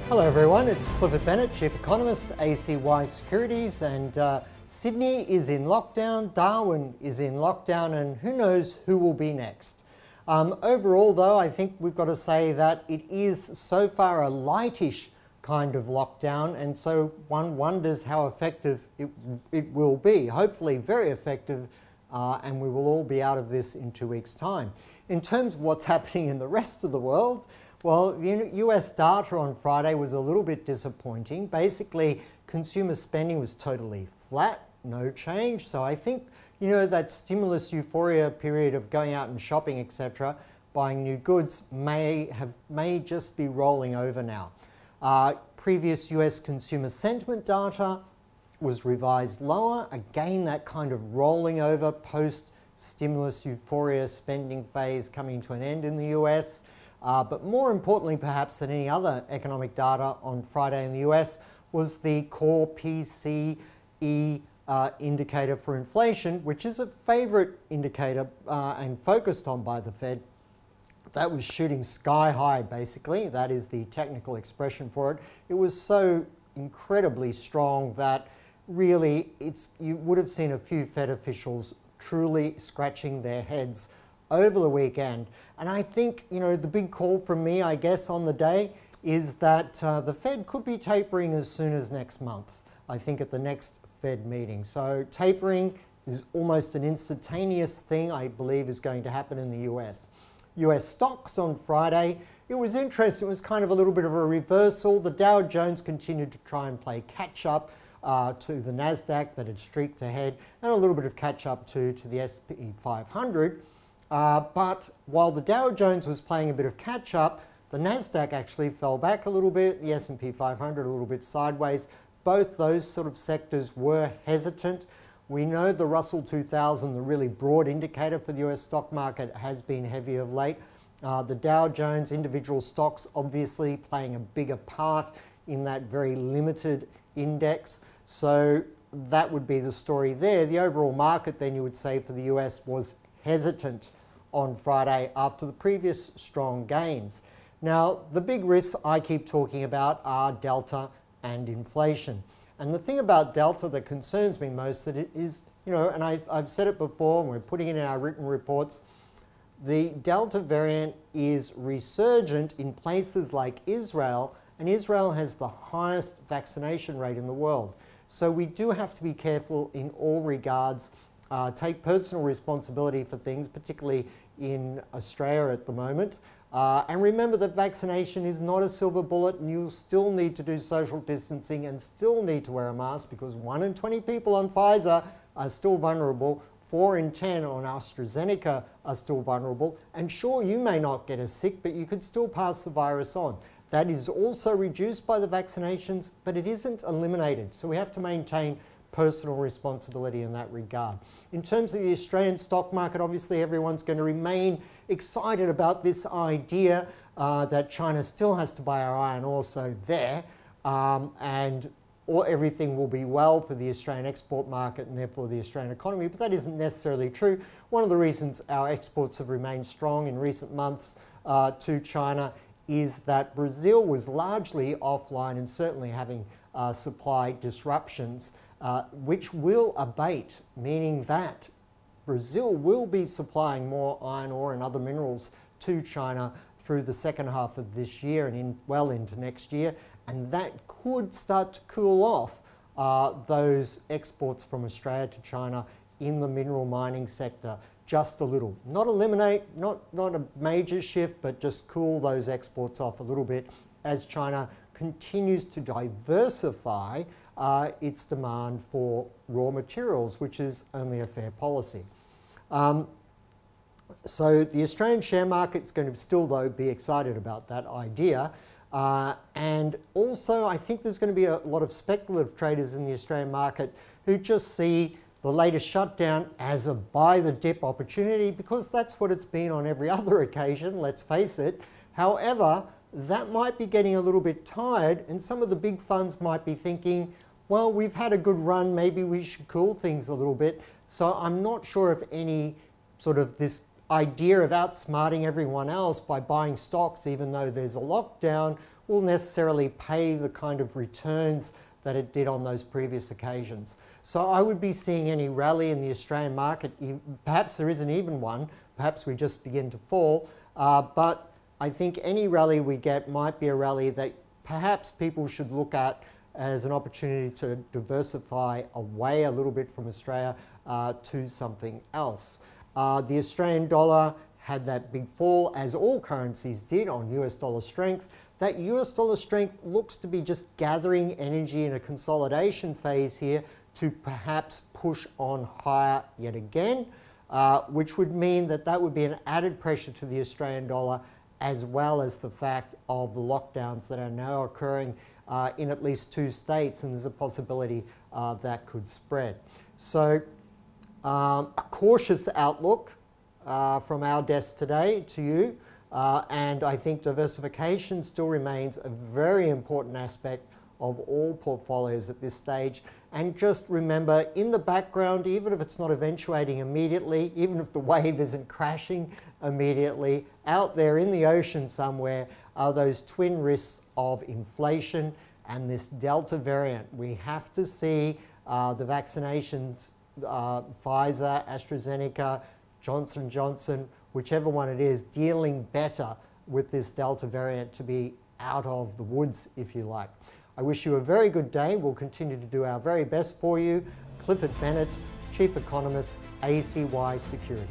Hello everyone, it's Clifford Bennett, Chief Economist, ACY Securities, and Sydney is in lockdown, Darwin is in lockdown, and who knows who will be next. Overall though, I think we've got to say that it is so far a lightish kind of lockdown, and so one wonders how effective it will be. Hopefully very effective, and we will all be out of this in 2 weeks' time. In terms of what's happening in the rest of the world, well, the US data on Friday was a little bit disappointing. Basically, consumer spending was totally flat, no change. So I think, that stimulus euphoria period of going out and shopping, etc., buying new goods may just be rolling over now. Previous US consumer sentiment data was revised lower. Again, that kind of rolling over post-stimulus euphoria spending phase coming to an end in the US. But more importantly, perhaps than any other economic data on Friday in the US, was the core PCE indicator for inflation, which is a favorite indicator and focused on by the Fed. That was shooting sky high, basically. That is the technical expression for it. It was so incredibly strong that really you would have seen a few Fed officials truly scratching their heads over the weekend. And I think, the big call from me, I guess, on the day is that the Fed could be tapering as soon as next month, I think at the next Fed meeting. So tapering is almost an instantaneous thing, I believe, is going to happen in the US. US stocks on Friday, it was interesting. It was kind of a little bit of a reversal. The Dow Jones continued to try and play catch up to the NASDAQ that had streaked ahead, and a little bit of catch up to the S&P 500. But while the Dow Jones was playing a bit of catch-up, the NASDAQ actually fell back a little bit, the S&P 500 a little bit sideways. Both those sort of sectors were hesitant. We know the Russell 2000, the really broad indicator for the US stock market, has been heavy of late. The Dow Jones individual stocks obviously playing a bigger part in that very limited index. So that would be the story there. The overall market, then, you would say, for the US was hesitant on Friday after the previous strong gains. Now, the big risks I keep talking about are Delta and inflation. And the thing about Delta that concerns me most that it is, and I've said it before, and we're putting it in our written reports, the Delta variant is resurgent in places like Israel, and Israel has the highest vaccination rate in the world. So we do have to be careful in all regards. Take personal responsibility for things, particularly in Australia at the moment. And remember that vaccination is not a silver bullet, and you'll still need to do social distancing and still need to wear a mask, because 1 in 20 people on Pfizer are still vulnerable, 4 in 10 on AstraZeneca are still vulnerable, and sure, you may not get as sick, but you could still pass the virus on. That is also reduced by the vaccinations, but it isn't eliminated. So we have to maintain personal responsibility in that regard. In terms of the Australian stock market, obviously everyone's going to remain excited about this idea that China still has to buy our iron ore, so there, and everything will be well for the Australian export market and therefore the Australian economy, but that isn't necessarily true. One of the reasons our exports have remained strong in recent months to China is that Brazil was largely offline and certainly having supply disruptions, which will abate, meaning that Brazil will be supplying more iron ore and other minerals to China through the second half of this year and well into next year, and that could start to cool off those exports from Australia to China in the mineral mining sector just a little. Not eliminate, not a major shift, but just cool those exports off a little bit as China continues to diversify its demand for raw materials, which is only a fair policy. So the Australian share market's going to still, though, be excited about that idea. And also, I think there's going to be a lot of speculative traders in the Australian market who just see the latest shutdown as a buy the dip opportunity, because that's what it's been on every other occasion, let's face it. However, that might be getting a little bit tired, and some of the big funds might be thinking, well, we've had a good run, maybe we should cool things a little bit. So I'm not sure if any sort of this idea of outsmarting everyone else by buying stocks even though there's a lockdown will necessarily pay the kind of returns that it did on those previous occasions. So I would be seeing any rally in the Australian market, perhaps there isn't even one, perhaps we just begin to fall, but I think any rally we get might be a rally that perhaps people should look at as an opportunity to diversify away a little bit from Australia to something else. The Australian dollar had that big fall, as all currencies did, on US dollar strength. That US dollar strength looks to be just gathering energy in a consolidation phase here to perhaps push on higher yet again, which would mean that that would be an added pressure to the Australian dollar, as well as the fact of the lockdowns that are now occurring in at least 2 states, and there's a possibility that could spread. So a cautious outlook from our desk today to you, and I think diversification still remains a very important aspect of all portfolios at this stage. And just remember, in the background, even if it's not eventuating immediately, even if the wave isn't crashing immediately, out there in the ocean somewhere are those twin risks of inflation and this Delta variant. We have to see the vaccinations, Pfizer, AstraZeneca, Johnson & Johnson, whichever one it is, dealing better with this Delta variant to be out of the woods, if you like. I wish you a very good day. We'll continue to do our very best for you. Clifford Bennett, Chief Economist, ACY Securities.